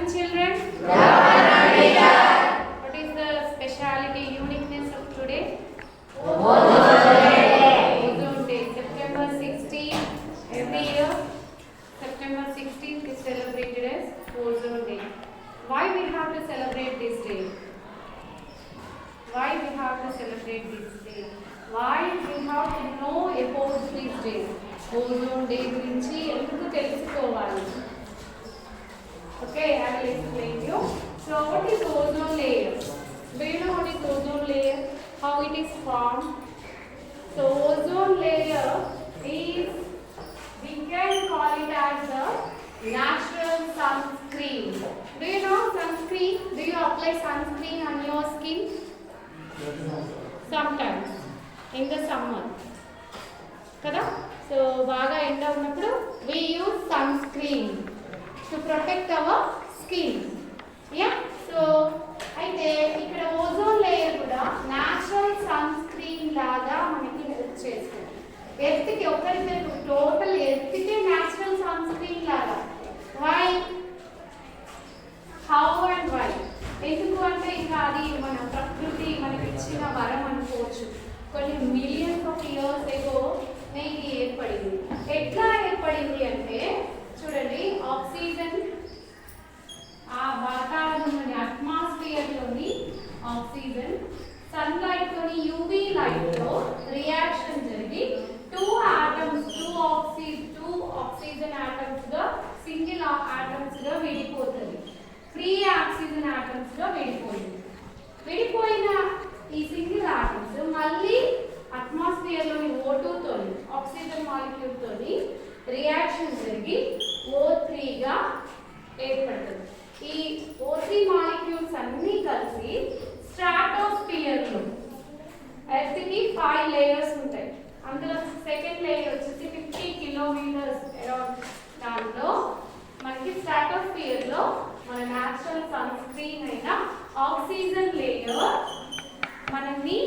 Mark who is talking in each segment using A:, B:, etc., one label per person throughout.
A: morning, children. What is the speciality, uniqueness of today? Ozone Day. September 16th. Every year, September 16th is celebrated as Ozone Day. Why we have to celebrate this day? Why we have to celebrate this day? Why we have to know about this day? Ozone Day గురించి ఎందుకు తెలుసుకోవాలి? Okay, I will explain you. So, what is ozone layer? Do you know what is ozone layer? How it is formed? So, ozone layer is, we can call it as the natural sunscreen. Do you know sunscreen? Do you apply sunscreen on your skin? Sometimes in the summer. Kada? So, baga enda unnappudu we use sunscreen to protect our skin. Yeah? So, అయితే ఇక్కడ ozone layer కూడా natural sunscreen లాగా మనకి help చేస్తుంది. ఎర్త్కి ఒకరిద్దరు total ఎర్త్కే natural sunscreen లాగా. వై? How and why? ఎందుకు అంటే ఇంకా అది మన ప్రకృతి మనకి ఇచ్చిన వరం అనుకోవచ్చు. కొన్ని మిలియన్స్ ఆఫ్ ఇయర్స్ ఎగో ఇది ఏర్పడింది. ఎట్లా ఏర్పడింది అంటే చూడండి, ఆక్సిజన్ ఆ వాతావరణంలోని అట్మాస్ఫియర్లోని ఆక్సిజన్ సన్లైట్ తోని యూవీ లైట్ లో రియాక్షన్ జరిగి టూ ఆక్సిజన్ ఆటమ్స్ గా సింగిల్ ఆటమ్స్ గా విడిపోతుంది. ఫ్రీ ఆక్సిజన్ ఆటమ్స్ గా విడిపోయిన ఈ సింగిల్ ఆటమ్స్ మళ్ళీ అట్మాస్ఫియర్ లోని O2 తోని ఆక్సిజన్ మాలిక్యూల్ తోని రియాక్షన్ జరిగి O3 గా ఏర్పడుతుంది. ఈ O3 మాలిక్యూల్స్ అన్నీ కలిసి స్ట్రాటోస్ఫియర్ లో ఎర్త్ కి 5 లేయర్స్ ఉంటాయి. అందులో సెకండ్ లేయర్ వచ్చేసి 50 కిలోమీటర్స్ అరౌండ్. దాంట్లో మనకి స్ట్రాటోస్ఫియర్ లో మన న్యాచురల్ సన్ స్క్రీన్ అయిన ఆక్సిజన్ లేయర్ మనల్ని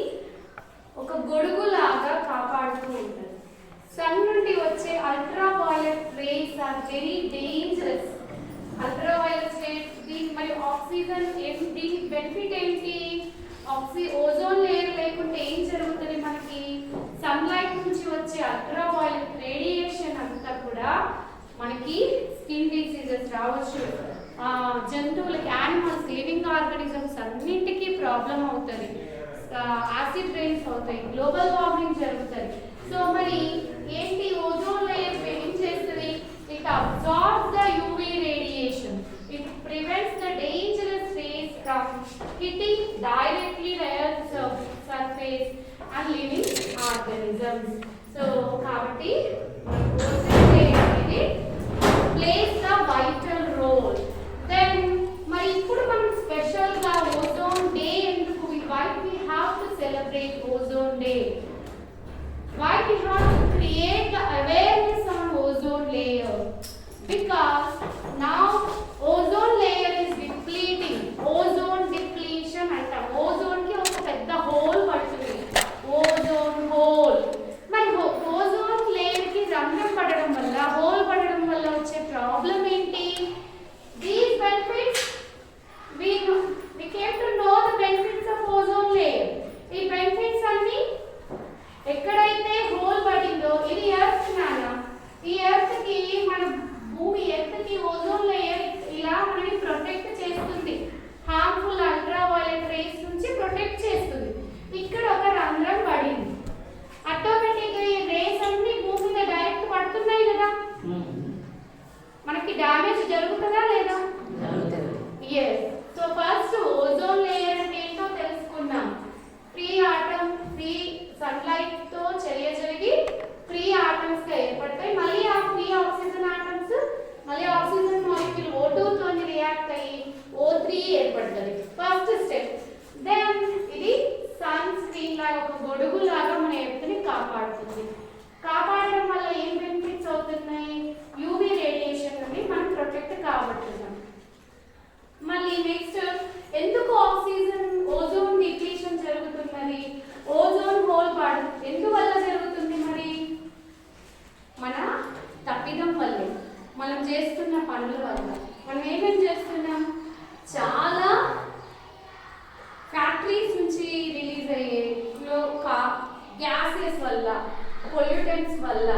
A: ఒక గొడుగులాగా కాపాడుతూ ఉంటుంది. సన్ నుండి వచ్చే ultraviolet rays are very dangerous. Ultraviolet rays మరి ఆక్సిజన్ దీని బెనిఫిట్ ఏంటి? ఓజోన్ లేయర్ లేకుంటే ఏం జరుగుతుంది? మనకి సన్లైట్ నుంచి వచ్చే అల్ట్రావైలెట్ రేడియేషన్ అంతా కూడా మనకి స్కిన్ డిసీజెస్ రావచ్చు. జంతువులకి, యానిమల్స్, లివింగ్ ఆర్గానిజమ్స్ అన్నింటికీ ప్రాబ్లం అవుతుంది. యాసిడ్ రైన్స్ అవుతాయి, గ్లోబల్ వార్మింగ్ జరుగుతుంది. సో మరి ఏంటి ఓజోన్ లేయర్ ఏం చేస్తుంది? It absorbs the UV radiation. It prevents the dangerous rays from hitting directly the earth surface and living organisms. So కాబట్టి ozone layer అనేది plays the vital role. Then మరి ఇప్పుడు మనం స్పెషల్ గా ఓజోన్ డే ఎందుకు? Why we have to celebrate Ozone Day? Why we have to create the awareness on ozone layer? Because now ozone layer is depleting. Ozone depletion anta. Ozone ki oka pedda hole padtundi. Ozone hole. Mari ozone layer ki randam padadam valla, hole padadam valla vache problem enti? These benefits we came to know the benefits of ozone layer. ఈ benefits అన్ని ఎక్కడైతే whole పడిందో ఇది earth నానా. ఈ earth కి మన భూమి ఎర్త్ కి ఓజోన్ లేయర్ ఇలా మనని ప్రొటెక్ట్ చేస్తుంది. హార్మ్ఫుల్ అల్ట్రావైలెట్ రేస్ నుంచి ప్రొటెక్ట్ చేస్తుంది. ఇక్కడ ఒక రంధ్రం పడింది. ఆటోమేటిక్గా ఈ రేస్ అన్ని భూమి మీద డైరెక్ట్ పడుతున్నాయి కదా, మనకి డ్యామేజ్ జరుగుతుందా లేదా? Yes. So first ozone layer అంటే ఏంటో తెలుసుకున్నాం. ఫ్రీ సన్లైట్ తో చర్య జరిగి ఫ్రీ ఆటమ్స్ గా ఏర్పడతాయి. మళ్ళీ ఆ ఫ్రీ ఆక్సిజన్ ఆటమ్స్ మళ్ళీ ఆక్సిజన్ మాలిక్యూల్ O2 తోని రియాక్ట్ అయ్యి O3 ఏర్పడుతుంది. First step. దెన్ ఇది సన్ స్క్రీన్ లాగా ఒక గొడుగు లాగా మన ఎర్త్ని కాపాడుతుంది. కాపాడడం వల్ల ఏం బెనిఫిట్స్ అవుతున్నాయి? యూవీ రేడియేషన్ నుండి మనం ప్రొటెక్ట్ కాబడుతున్నాం. మళ్ళీ నెక్స్ట్, ఎందుకు ఆక్సిజన్ ఓజోన్ డిప్లీషన్ జరుగుతున్నది? ఓజోన్ హోల్ ఎందువల్ల జరుగుతుంది? మరి మన తప్పిదం వల్లే, మనం చేస్తున్న పనుల వల్ల. మనం ఏమేం చేస్తున్నాం, చాలా ఫ్యాక్టరీస్ నుంచి రిలీజ్ అయ్యే గ్యాసెస్ వల్ల, పొల్యూటెంట్స్ వల్ల,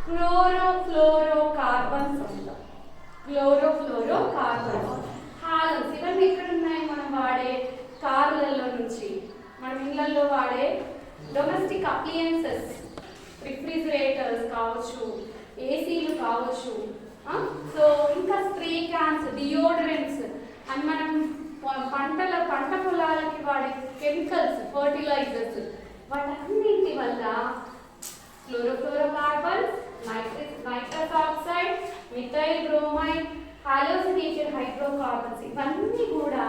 A: క్లోరోఫ్లోరోకార్బన్స్ వల్ల, హాలన్స్ ఇవన్నీ ఎక్కడ ఉన్నాయి, మనం వాడే కార్లలో నుంచి, మనం ఇళ్లలో వాడే డొమెస్టిక్ అప్లియన్సెస్, రిఫ్రిజిరేటర్స్ కావచ్చు, ఏసీలు కావచ్చు, సో ఇంకా స్ప్రే క్యాన్స్, డియోడరెంట్స్ అండ్ మనం పంట పొలాలకి వాడే కెమికల్స్, ఫర్టిలైజర్స్, వాటన్నింటి వల్ల chlorofluorocarbons, nitrous oxide, methyl bromide, halogenated hydrocarbons ఇవన్నీ కూడా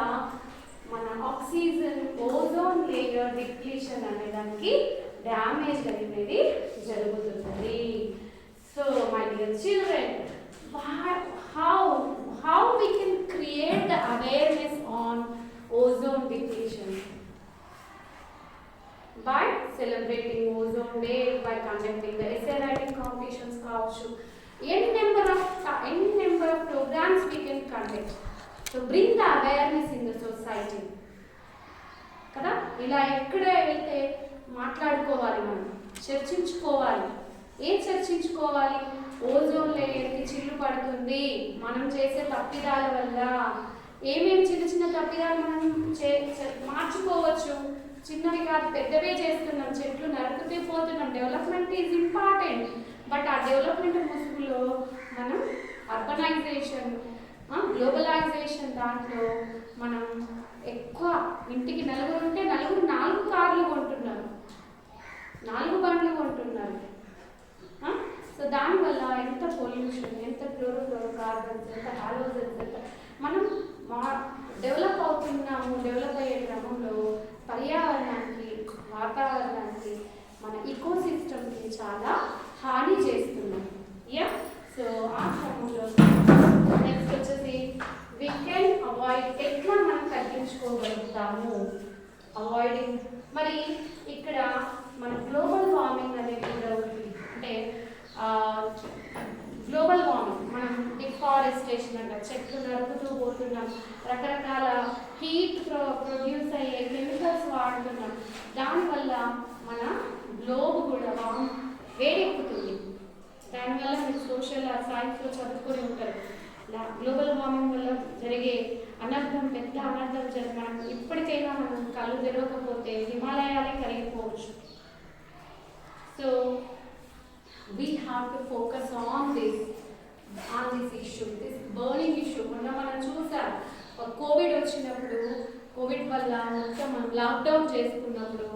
A: మన ఆక్సిజన్ ఓజోన్ లేయర్ డిప్లీషన్ అనే దానికి డ్యామేజ్ అనేది జరుగుతుంది. So my dear children, how we can create the awareness on ozone depletion? By celebrating Ozone Day, by conducting the essay writing competitions కావచ్చు, any number of programs we can conduct to bring the awareness in the society. కదా, ఇలా ఎక్కడ వెళ్తే మాట్లాడుకోవాలి, మనం చర్చించుకోవాలి. ఏం చర్చించుకోవాలి? Ozone లేయర్కి చిల్లు పడుతుంది మనం చేసే తప్పిదాల వల్ల. ఏమేమి చిన్న చిన్న తప్పిదాలు మనం మార్చుకోవచ్చు, చిన్నవి కాదు పెద్దవే చేస్తున్నాం, చెట్లు నరుకుతే పోతున్నాం. డెవలప్మెంట్ ఈజ్ ఇంపార్టెంట్, బట్ ఆ డెవలప్మెంట్ ముసుగులో మనం అర్బనైజేషన్, గ్లోబలైజేషన్ దాంట్లో మనం ఎక్కువ ఇంటికి నలుగురు ఉంటే నలుగురు 4 కార్లు కొంటున్నారు, 4 బండ్లు కొంటున్నారు. సో దానివల్ల ఎంత పొల్యూషన్, ఎంత క్లోరోఫ్లోరోకార్బన్స్, ఎంత హాలోజన్స్, ఎంత మనం డెవలప్ అవుతున్నాము. డెవలప్ అయ్యే క్రమంలో పర్యావరణానికి, వాతావరణానికి, మన ఈకోసిస్టమ్కి చాలా హాని చేస్తున్నాం. సో ఆ క్రమంలో నెక్స్ట్ వచ్చేసి we can avoid, ఎట్లా మనం తగ్గించుకోగలుగుతాము అవాయిడింగ్. మరి ఇక్కడ మన గ్లోబల్ వార్మింగ్ అనేది కూడా ఉంది. అంటే గ్లోబల్ వార్మింగ్, మనం డిఫారెస్టేషన్ అంట, చెట్లు నరుకుతూ పోతున్నాం, రకరకాల హీట్ ప్రొడ్యూస్ అయ్యే కెమికల్స్ వాడుతున్నాం. దానివల్ల మన గ్లోబ్ కూడా వేడెక్కుతుంది. దానివల్ల మీరు సోషల్ సైన్స్లో చదువుకొని ఉంటారు. గ్లోబల్ వార్మింగ్ వల్ల జరిగే అనర్థం, పెద్ద అనర్థం మనం ఇప్పటికైనా మనం కళ్ళు తెరవకపోతే హిమాలయాలే కరిగిపోవచ్చు. So we have to focus on this issue, this burning issue. మనం చూసాం కోవిడ్ వచ్చినప్పుడు, కోవిడ్ వల్ల మొత్తం మనం లాక్డౌన్ చేసుకున్నప్పుడు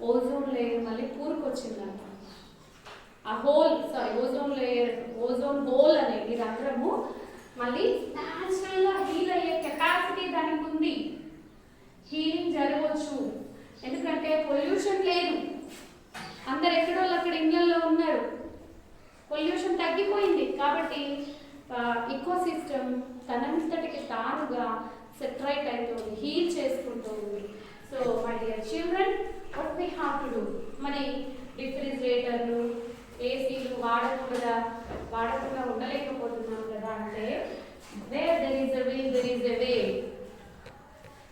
A: ఓజోన్ లేయర్ మళ్ళీ పూరుకొచ్చిందంట. ఆ ఓజోన్ హోల్ అనేది రంధ్రము మళ్ళీ న్యాచురల్గా హీల్ అయ్యే కెపాసిటీ దానికి ఉంది. హీలింగ్ జరగవచ్చు, ఎందుకంటే పొల్యూషన్ లేదు, అందరు ఎక్కడో అక్కడ ఇళ్లలో ఉన్నారు, పొల్యూషన్ తగ్గిపోయింది. కాబట్టి ఈకోసిస్టమ్ తనంతటికి తానుగా సెటరైట్ అవుతుంది, హీల్ చేసుకుంటూ ఉంది. So my dear children, what we have to do? మరి రిఫ్రిజిరేటర్లు, ఏసీలు వాడకుండా ఉండలేకపోతున్నాం కదా అంటే, where there is a will there is a way.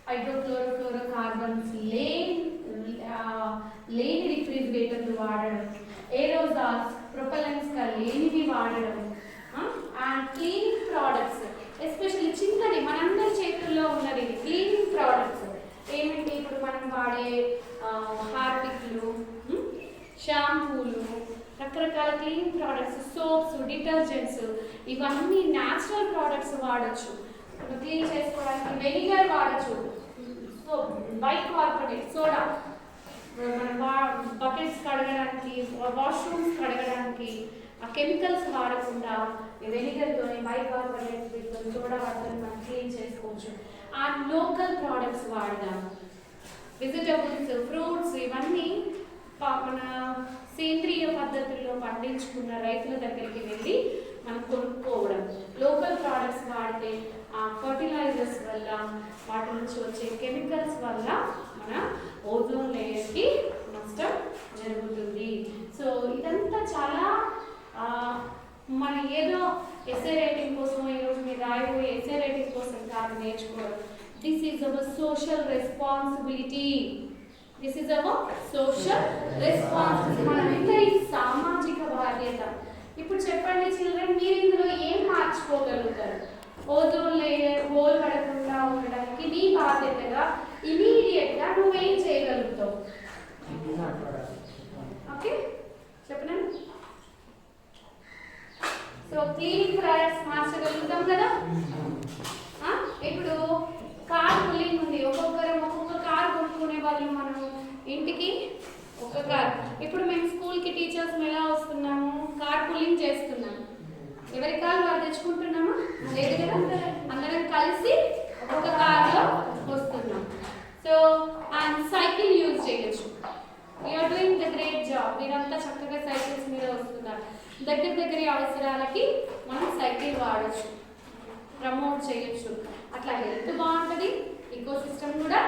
A: Hydrochlorofluorocarbons లేని రిఫ్రిజిరేటర్లు వాడడం, ఏరోజాల్స్, ప్రొపలెంట్స్గా లేనివి వాడడం, అండ్ క్లీనింగ్ ప్రోడక్ట్స్, ఎస్పెషల్లీ చిన్నది మనందరి చేతుల్లో ఉన్నది క్లీనింగ్ ప్రోడక్ట్స్. ఏమిటి? ఇప్పుడు మనం వాడే హార్పిక్లు, షాంపూలు, రకరకాల క్లీనింగ్ ప్రోడక్ట్స్, సోప్స్, డిటర్జెంట్స్, ఇవన్నీ న్యాచురల్ ప్రోడక్ట్స్ వాడచ్చు. క్లీన్ చేసుకోవడానికి వెనిగర్ వాడచ్చు, బైకార్బోనేట్ సోడా, మన బకెట్స్ కడగడానికి, వాష్రూమ్స్ కడగడానికి ఆ కెమికల్స్ వాడకుండా వెనిగర్తోని, బైకార్బోనేట్ వీటితో, సోడా వాడుకొని మనం క్లీన్ చేసుకోవచ్చు. ఆ లోకల్ ప్రోడక్ట్స్ వాడదాం. వెజిటబుల్స్, ఫ్రూట్స్ ఇవన్నీ మన సేంద్రియ పద్ధతుల్లో పండించుకున్న రైతుల దగ్గరికి వెళ్ళి మనం కొనుక్కోవడం. లోకల్ ప్రోడక్ట్స్ వాడితే ఆ ఫర్టిలైజర్స్ వల్ల, వాటి నుంచి వచ్చే కెమికల్స్ వల్ల మన ఓజోన్ లేయర్కి నష్టం జరుగుతుంది. సో ఇదంతా చాలా మన ఏదో ఎస్ఏ రైటింగ్ కోసం ఈరోజు మీరు ఎస్ఏ రైటింగ్ కోసం కాదు నేర్చుకోవడం. This is our social responsibility. This is our social responsibility. మనందరి సామాజిక బాధ్యత. ఇప్పుడు చెప్పండి చిల్డ్రన్, మీరు ఇందులో ఏం మార్చుకోగలుగుతారు? ఓజోన్ లేయర్ హోల్ పడకుండా ఉండడానికి నీ బాధ్యతగా ఇమీడియట్గా నువ్వేం చేయగలుగుతావు? ఓకే చెప్పనా? సో క్లీనింగ్ ప్రొడక్ట్స్ మార్చగలుగుతాం కదా. ఇప్పుడు కార్ పుల్లింగ్ ఉంది, ఒక్కొక్క కార్ కొనుక్కునే వాళ్ళు మనం ఇంటికి ఒక కార్. ఇప్పుడు మేము స్కూల్కి టీచర్స్ ఎలా వస్తున్నాము? కార్ పుల్లింగ్ చేస్తున్నాము. ఎవరి కార్ వాళ్ళు తెచ్చుకుంటున్నామా? లేదు కదా, అందరం కలిసి ఒక్కొక్క కార్లో వస్తున్నాం. సో అండ్ సైకిల్ యూజ్ చేయొచ్చు. You're doing the great job. మీరంతా చక్కగా సైకిల్స్ మీద వస్తున్నారు. దగ్గర అవసరాలకి మనం సైకిల్ వాడచ్చు, ప్రమోట్ చేయొచ్చు. అట్లా హెల్త్ బాగుంటుంది, ఈకో సిస్టమ్ కూడా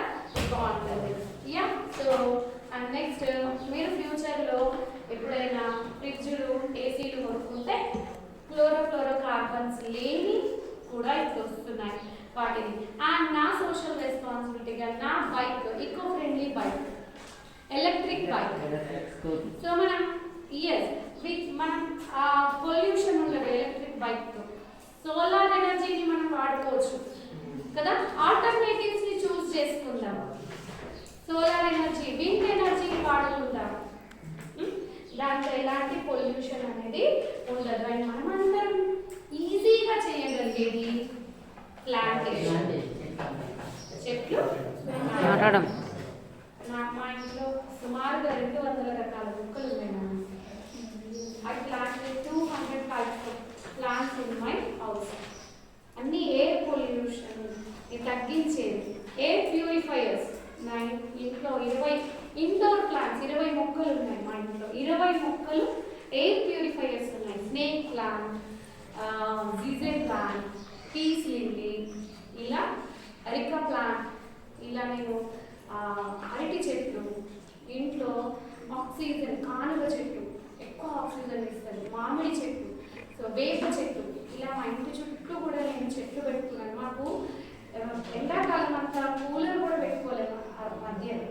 A: బాగుంటుంది. యా సో అండ్ నెక్స్ట్, మీరు ఫ్యూచర్లో ఎప్పుడైనా ఫ్రిడ్జ్లు ఏసీలు కొనుక్కుంటే ఫ్లోరో కార్బన్స్ లేని కూడా ఇప్పుడు వస్తున్నాయి వాటిని. అండ్ నా సోషల్ రెస్పాన్సిబిలిటీగా నా bike eco friendly bike, electric bike. So మనం మనం పొల్యూషన్ ఉండదు ఎలక్ట్రిక్ బైక్తో. సోలార్ ఎనర్జీని మనం వాడుకోవచ్చు కదా. ఆల్టర్నేటివ్స్ ని చూస్ చేసుకుందాం. సోలార్ ఎనర్జీ, విండ్ ఎనర్జీని వాడుకుందాం. దాంట్లో ఎలాంటి పొల్యూషన్ అనేది ఉండదు. అండ్ మనం అందరం ఈజీగా చేయగలిగేది ప్లాంటేషన్, చెట్లు నాటడం. మా ఇంట్లో సుమారుగా 200 రకాల మొక్కలు ఉన్నాయి. I planted 200 types of plants in my house. అన్ని ఎయిర్ పొల్యూషన్ తగ్గించేది, ఎయిర్ ప్యూరిఫైయర్స్. నా ఇంట్లో 20 ఇండోర్ ప్లాంట్స్, 20 మొక్కలు ఉన్నాయి మా ఇంట్లో. 20 మొక్కలు ఎయిర్ ప్యూరిఫైయర్స్ ఉన్నాయి. Snake plant, జిజే plant, peace lily, ఇలా అరికా ప్లాంట్, ఇలా నేను అరటి చెట్లు, ఇంట్లో ఆక్సిజన్, కానుగ చెట్టు ఎక్కువ ఆక్సిజన్ ఇస్తుంది, మామిడి చెట్టు, సో వేప చెట్టు, ఇలా మా ఇంటి చుట్టూ కూడా నేను చెట్లు పెట్టుకున్నాను. మాకు ఎండాకాలం అంతా కూలర్ కూడా పెట్టుకోలేము మధ్యలో.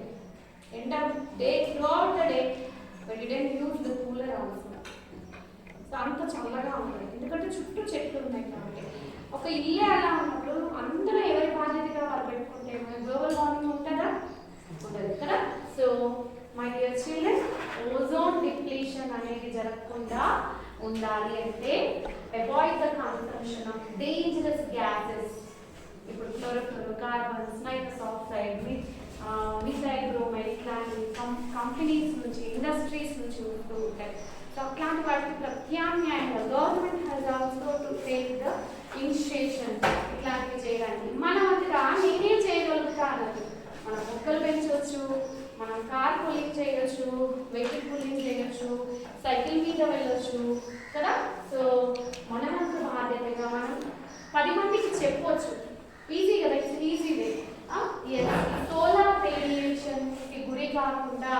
A: ఎండ day throughout the day but didn't use the cooler also. So అంత చల్లగా ఉంటుంది ఎందుకంటే చుట్టూ చెట్లు ఉన్నాయి కాబట్టి. ఒక ఇల్లే అలా ఉన్నప్పుడు అందరూ ఎవరి బాధ్యతగా వాళ్ళు పెట్టుకుంటే గ్లోబల్ వార్మింగ్ ఉంటుందా? ఉండదు కదా. So my dear children, ozone depletion అనేది జరగకుండా ఉండాలి అంటే avoid the consumption of dangerous gases. ఇప్పుడు fluorocarbons, nitrous oxide, methyl bromide ఇట్లాంటి కంపెనీస్ నుంచి, ఇండస్ట్రీస్ నుంచి వస్తూ ఉంటాయి. సో అట్లాంటి వాటికి ప్రత్యామ్నాయంగా government has also to take the initiation ఇట్లాంటివి చేయడానికి. మనం అంతగా నేనే చేయగలుగుతా అన్నది. మనం మొక్కలు పెంచవచ్చు, మనం కార్ పుల్లింగ్ చేయొచ్చు, వెహికల్ పుల్లింగ్ చేయొచ్చు, సైకిల్ మీద వెళ్ళొచ్చు కదా. సో మనమంత బాధ్యతగా మనం 10 మందికి చెప్పవచ్చు. ఈజీ కదా, ఇట్స్ ఈజీ వే. సోలార్ రేడియేషన్కి గురి కాకుండా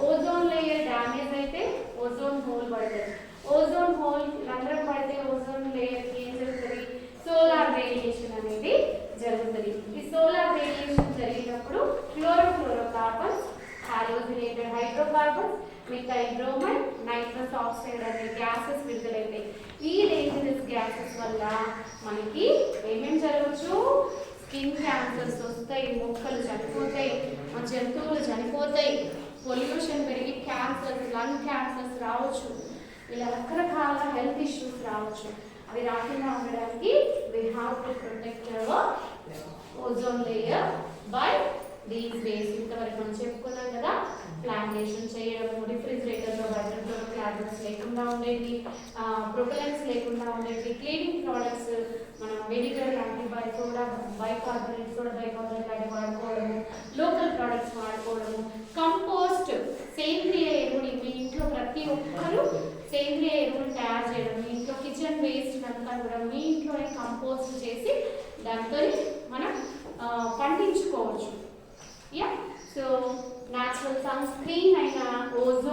A: ఓజోన్ లేయర్ డ్యామేజ్ అయితే ఓజోన్ హోల్ పడుతుంది. ఓజోన్ హోల్ రంధ్రం పడితే ఓజోన్ లేయర్కి ఏం జరుగుతుంది? సోలార్ రేడియేషన్ అనేది జరుగుతుంది. ఈ సోలార్ రేడియేషన్ జరిగినప్పుడు fluorocarbons, halogenated hydrocarbons, methyl bromide, nitrous oxide అనే గ్యాసెస్ విడుదలైతాయి. ఈ డేంజరస్ గ్యాసెస్ వల్ల మనకి ఏమేమి జరగవచ్చు? స్కిన్ క్యాన్సర్స్ వస్తాయి, మొక్కలు చనిపోతాయి, జంతువులు చనిపోతాయి, పొల్యూషన్ పెరిగి క్యాన్సర్స్, లంగ్ క్యాన్సర్స్ రావచ్చు, ఇలా రకరకాల హెల్త్ ఇష్యూస్ రావచ్చు. అవి రాకుండా ఉండడానికి we have to protect our ozone layer by these ways. ఇంతవరకు మనం చెప్పుకున్నాం కదా, ప్లాంటేషన్ చేయడము, రిఫ్రిజిరేటర్లో హైడ్రోక్లోరోకార్బన్స్ లేకుండా ఉండేది, ప్రొపెలెంట్స్ లేకుండా ఉండేది, క్లీనింగ్ ప్రోడక్ట్స్ మనం వెనిగర్ లాంటి బైకార్బోనేట్ సోడా బైకార్బోనేట్ లాంటి వాడుకోవడము, లోకల్ ప్రోడక్ట్స్ వాడుకోవడము, కంపోస్ట్ సేంద్రియ ఎరువుని మీ ఇంట్లో ప్రతి ఒక్కరూ సేంద్రియ ఎరువులు తయారు చేయడం, మీ ఇంట్లో కిచెన్ వేస్ట్ అంతా కూడా మీ ఇంట్లోనే కంపోస్ట్ చేసి దాంతో మనం పండించుకోవచ్చు. Yeah so natural sunscreen అయిన ఓజోన్